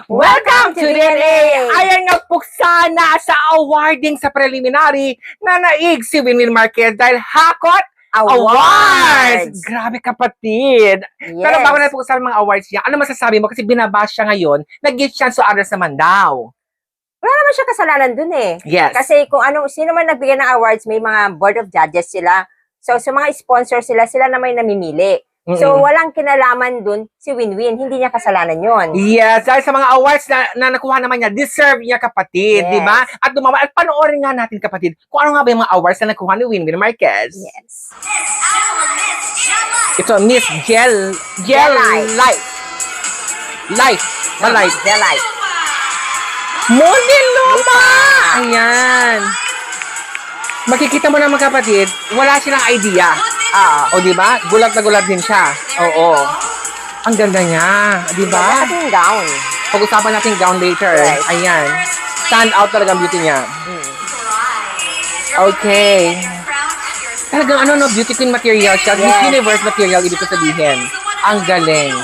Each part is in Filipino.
Welcome to DNA! Ayan nga puksa na sa awarding sa preliminary na naig si Winwin Marquez dahil Hakot Awards! Grabe kapatid! Yes. Pero bago na puksa ang mga awards niya, ano masasabi mo? Kasi binabash siya ngayon, nag-gift chance to others naman daw. Wala naman siya kasalanan dun eh. Yes. Kasi kung sino man nagbigay ng awards, may mga board of judges sila. So, sa mga sponsor sila na may namimili. So, walang kinalaman dun si Winwin. Hindi niya kasalanan yon. Yes, dahil sa mga awards na nakuha naman niya, deserve niya kapatid, Yes. di ba? At dumawa, at panoorin nga natin kapatid, kung ano nga ba yung mga awards na nakuha ni Winwin Marquez. Yes. Ito, Miss Gel Life. Life. Jelite. Muntinlupa! Ayan. Makikita mo naman kapatid, wala silang idea. O di ba? Gulat na gulat din siya. Oo. Ang ganda niya, di ba? Ating gown. Pag-usapan natin gown later. Right. Ayan. Stand out talaga ang beauty niya. Okay. Talagang beauty queen material siya. Yes. Miss Universe material, ibig ko sabihin. Ang galing.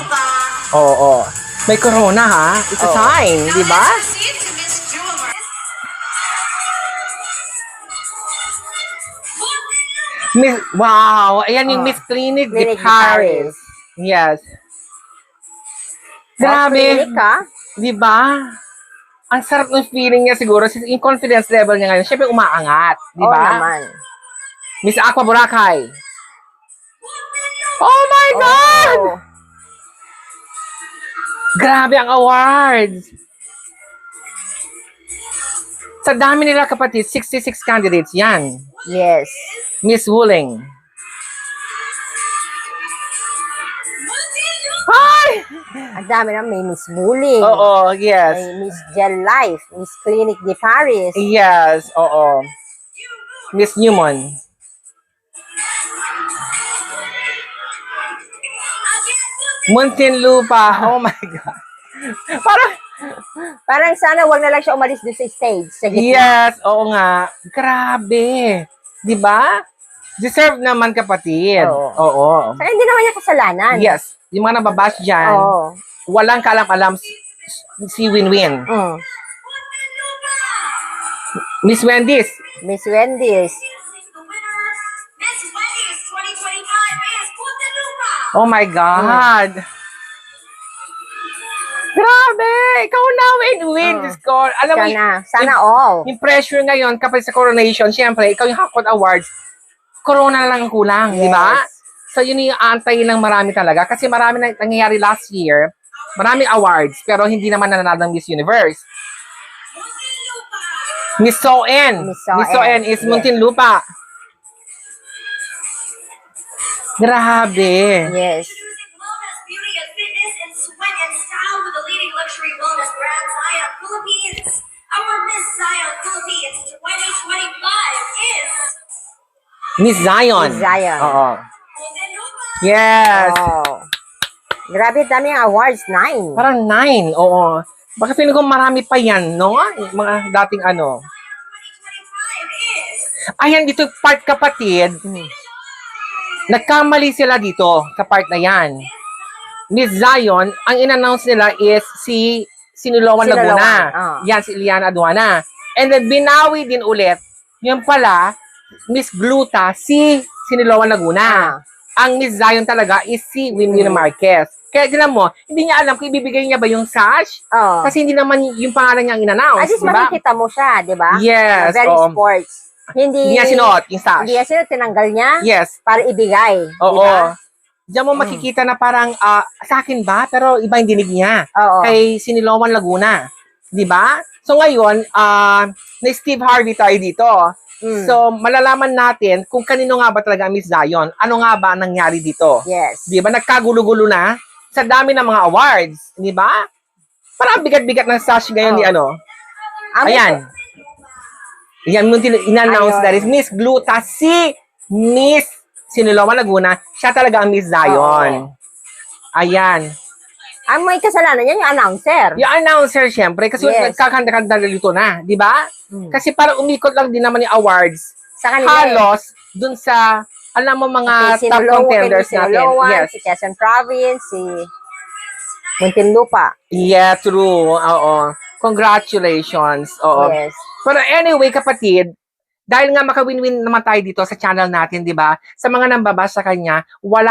Oo. May corona ha? It's a sign, di ba? Wow! Ayan yung Miss Clinic de Clinic de Paris. Yes. Grabe. Clinic ka? Di ba? Ang sarap ng feeling niya siguro. Yung confidence level niya ngayon, syempre umaangat. Di Oo ba? naman. Miss Aqua Boracay. Oh my God! Oh. Grabe ang awards. Sa dami nila kapatid, 66 candidates yan. Yes. Miss Wuling. Hi! Ang dami na may Miss Bullying. Oo, yes. May Miss Gel Life. Miss Clinic de Paris. Yes, oo. Miss Newman. Muntinlupa. Oh my God. Parang sana wag na lang siya umalis doon sa stage. Sa gitna. Yes, oo nga. Grabe. Di ba? Deserve naman kapatid. Oo. Kaya hindi naman niya kasalanan. Yes. Yung mga nababash dyan, Oo. walang kaalam-alam si Winwin. Mm. Miss Wendy's. Miss Wendy's. Oh my God. Grabe! Ikaw na, Winwin. Diyos ko. Alam mo, Sana all. yung pressure ngayon kapag sa coronation, syempre, ikaw yung Hakot Awards, corona na lang ang kulang, di ba? So, yun yung antay ng marami talaga. Kasi marami na nangyayari last year, maraming awards, pero hindi naman nananalo ng Miss Universe. Miss Soen. Miss Soen is Muntinlupa. Grabe. Yes. Miss Zion. Miss Zion. Oo. Yes. Oh. Grabe, dami ang awards. 9. Parang 9. Oo. Baka feeling ko marami pa yan, no? Yung mga dating ano. Ayan, dito part kapatid. Nagkamali sila dito sa part na yan. Miss Zion, ang in-announce nila is si Niloan Laguna. Yan, si Iliana Aduana. And then, binawi din ulit. Yung pala, Miss Gluta, si Niloan Laguna. Ang Miss Zion talaga is si Winwin Marquez. Kaya tinan mo, hindi niya alam kung ibibigay niya ba yung sash. Kasi hindi naman yung pangalan niya ang in-announce. At least diba? makikita mo siya, di ba? Yes. Very sports. Hindi niya sinuot yung sash. Hindi niya sinuot, tinanggal niya. Yes. Para ibigay. Oo. Diba? Diyan mo makikita na parang, sa akin ba? Pero iba yung dinig niya. Oo. Kay Niloan Laguna. Di ba? So ngayon, na Steve Harvey tayo dito. So, malalaman natin kung kanino nga ba talaga Miss Zion. Ano nga ba nangyari dito? Yes. Di ba? Nagkagulo-gulo na sa dami ng mga awards. Di ba? Parang bigat-bigat ng sash ngayon ni ano. Ayan. Yan, in-announce na rin. Miss Gluta, si Miss Niloan Laguna, siya talaga ang Miss Zion. Ayan. Ang may kasalanan yan, yung announcer. Yung announcer, syempre, kasi nagkakanda-kanda dito na, di ba? Kasi para umikot lang din naman yung awards. Sa kanila. Halos, dun sa, alam mo, mga top contenders natin. Yes. Si Quezon Province, si Muntinlupa. Yeah, true. Oo. Congratulations. Oo. Yes. Pero anyway, kapatid, dahil nga maka-win-win naman tayo dito sa channel natin, di ba? Sa mga nambabasa sa kanya,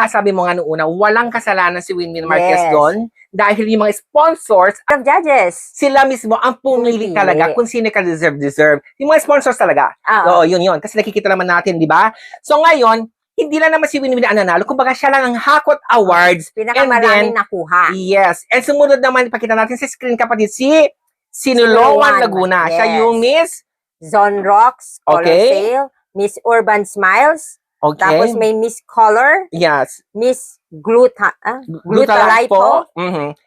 sabi mo nga noong una, walang kasalanan si Winwin Marquez Yes. doon. Dahil yung mga sponsors, Of judges. sila mismo ang pumili Pumipili. talaga kung sino ka deserve. Yung mga sponsors talaga. Oo, yun. Kasi nakikita naman natin, di ba? So ngayon, hindi lang naman si Winwin ang nanalo. Kumbaga siya lang ang Hakot Awards. Pinakamaraming nakuha. Yes. And sumunod naman, ipakita natin sa screen, kapatid, si Sinuloan Laguna. Yes. Siya yung Miss. Zone Rocks, Color Okay. Sale, Miss Urban Smiles, Okay. tapos may Miss Color, Yes. Miss Glutalipo,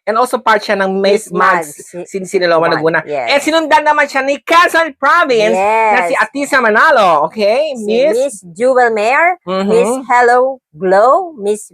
And also part siya ng Miss Mags, Sinuloan Laguna. Yes. And sinundan naman siya ni Quezon Province na si Yes. Atisa Manalo. Okay? Si Miss. Miss Jewel Mayer, Mhm. Miss Hello Glow, Miss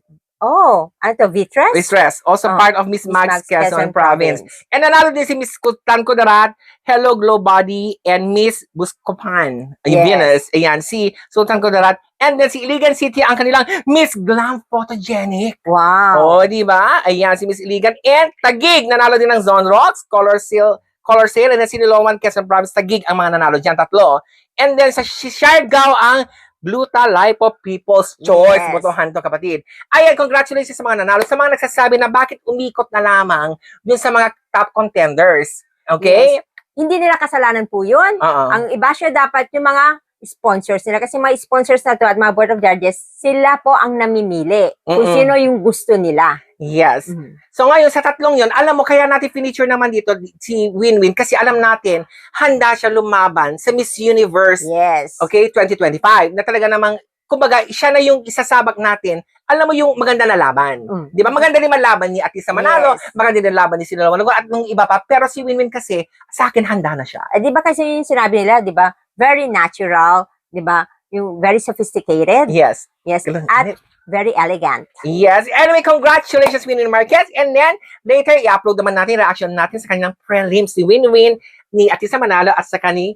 Vitres? Mistress. Also Oh, part of Miss Miss Mags Mags Quezon Province. And nanalo din si Miss Tan Kudarat, Hello Glow Body, and Miss Buscopan. Yes. Venus. Ayan, si Sultan Kudarat. And then si Iligan City, ang kanilang Miss Glam Photogenic. Wow. Oh, di ba? Ayan, si Miss Iligan. And Tagig, nanalo din ng Zone Rocks, Color Sale, and then si Nilowan, Quezon Province, Tagig ang mga nanalo dyan, tatlo. And then sa Siargao, ang Glutalipo People's Choice. Yes. Botohan to, kapatid. Ayan, congratulations sa mga nanalo. Sa mga nagsasabi na bakit umikot na lamang dun sa mga top contenders. Okay? Yes. Hindi nila kasalanan po yun. Ang iba siya dapat yung mga sponsors nila. Kasi mga sponsors na to at mga board of judges, sila po ang namimili kung sino yung gusto nila. Yes. So ngayon, sa tatlong yon, alam mo, kaya natin feature naman dito si Winwin kasi alam natin, handa siya lumaban sa Miss Universe, Yes. okay, 2025, na talaga namang, kumbaga, siya na yung isasabak natin, alam mo yung maganda na laban. Di ba? Maganda din man laban ni Atisa Manalo, maganda din laban ni Sinuloan Laguna, at nung iba pa, pero si Winwin kasi, sa akin, handa na siya. Di ba kasi yung sinabi nila, di ba? Very natural, di ba? Yung very sophisticated. Yes. Yes. At very elegant. Yes. Anyway, congratulations, Winwin Marquez. And then, later, i-upload naman natin reaction natin sa kanyang prelims ni Winwin, ni Atisa Manalo, at sa kani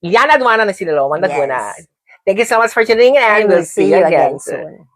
Liana Aduana na Sinuloan Laguna. Yes. Thank you so much for tuning in, and we'll see you again soon.